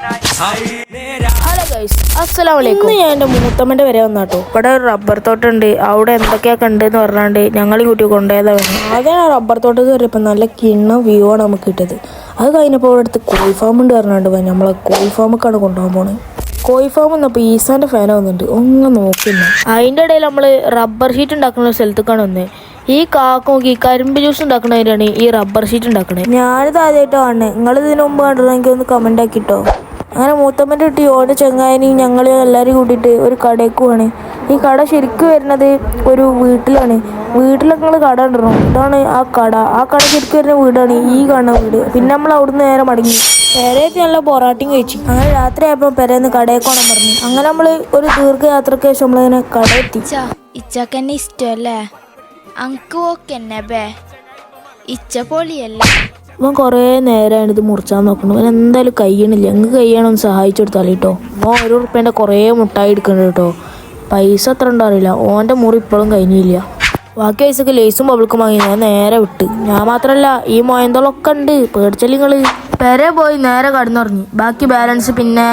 Hello guys, അസ്സലാമലൈക്കും. ഇന്ന് ഞാൻ എൻ്റെ മൂത്തമ്മൻ്റെ വരെ വന്നാട്ടോ. ഇവിടെ ഒരു റബ്ബർ തോട്ടമുണ്ട്. അവിടെ എന്തൊക്കെയാ കണ്ടെന്ന് പറഞ്ഞാണ്ട് ഞങ്ങളീ കുട്ടി കൊണ്ടുപോയതാണ്. ആദ്യം ആ റബ്ബർ തോട്ടത്തിൽ കയറിയപ്പോൾ നല്ല കിണ്ണ വ്യൂ ആണ് നമുക്ക് കിട്ടിയത്. അത് കഴിഞ്ഞപ്പോൾ ഇവിടെ അടുത്ത് കോഴി ഫാം ഉണ്ട് പറഞ്ഞാണ്ട് നമ്മളെ കോഴി ഫാമൊക്കെയാണ് കൊണ്ടുപോകാൻ പോണത്. കോഴി ഫാം എന്നപ്പോൾ ഈസാൻ്റെ ഫാൻ വന്നിട്ടുണ്ട്, ഒന്നും നോക്കുന്നു. അതിൻ്റെ ഇടയിൽ നമ്മൾ റബ്ബർ ഷീറ്റ് ഉണ്ടാക്കുന്ന സ്ഥലത്തേക്കാണ് വന്നത്. ഈ കാക്കോക്കി കരിമ്പ് ജ്യൂസ് ഉണ്ടാക്കുന്നതിനാണ് ഈ റബ്ബർ ഷീറ്റ് ഉണ്ടാക്കണത്. ഞാനിത് ആദ്യമായിട്ട് കാണുന്നത്. നിങ്ങൾ ഇതിനു മുമ്പ് കണ്ടിരുന്നെങ്കിൽ ഒന്ന് കമൻ്റ് ആക്കിട്ടോ. അങ്ങനെ മൂത്തമ്മൻ്റെ കുട്ടി ഓൻ്റെ ചെങ്ങായനെയും ഞങ്ങൾ എല്ലാവരും കൂട്ടിയിട്ട് ഒരു കടയ്ക്ക് പോവാണ്. ഈ കട ശരിക്കും വരുന്നത് ഒരു വീട്ടിലാണ്. വീട്ടിലൊക്കെ നിങ്ങൾ കട ഉണ്ടോ? ഇതാണ് ആ കട. ആ കട ശരിക്കും വരുന്ന വീടാണ് ഈ കാണുന്ന വീട്. പിന്നെ നമ്മൾ അവിടുന്ന് നേരെ മടങ്ങി പെരേത്ത് നല്ല പൊറാട്ടയും കഴിച്ചു. അങ്ങനെ രാത്രി ആയപ്പോൾ പെരേന്ന് കടയിൽ പോകണം പറഞ്ഞു. അങ്ങനെ നമ്മൾ ഒരു ദീർഘയാത്രയ്ക്ക് ശേഷം നമ്മളിങ്ങനെ കടയെത്തി. ഇച്ചക്കന്നെ ഇഷ്ടല്ലേ? അങ്ക് ഓക്കെന്നെ ബേ ഇച്ച പൊളിയല്ലേ? ഇവൻ കുറേ നേരമാണ് ഇത് മുറിച്ചാൻ നോക്കണം. ഇവൻ എന്തായാലും കഴിയണില്ല. അങ്ങ് കഴിയണമെന്ന് സഹായിച്ചു കൊടുത്താൽ കേട്ടോ. ഓൻ ₹1 കുറേ മുട്ടായി എടുക്കുന്നുണ്ട് കേട്ടോ. പൈസ എത്ര ഉണ്ടോ അറിയില്ല. ഓൻ്റെ മുറി ഇപ്പോഴും കഴിഞ്ഞില്ല. ബാക്കി പൈസക്ക് ലേസും ബബിൾക്കും വാങ്ങി ഞാൻ നേരെ വിട്ട്. ഞാൻ മാത്രമല്ല, ഈ മോയന്തോളൊക്കെ ഉണ്ട്. പേടിച്ചല്ലിങ്ങൾ പെരെ പോയി നേരെ കടന്നുറങ്ങി. ബാക്കി ബാലൻസ് പിന്നെ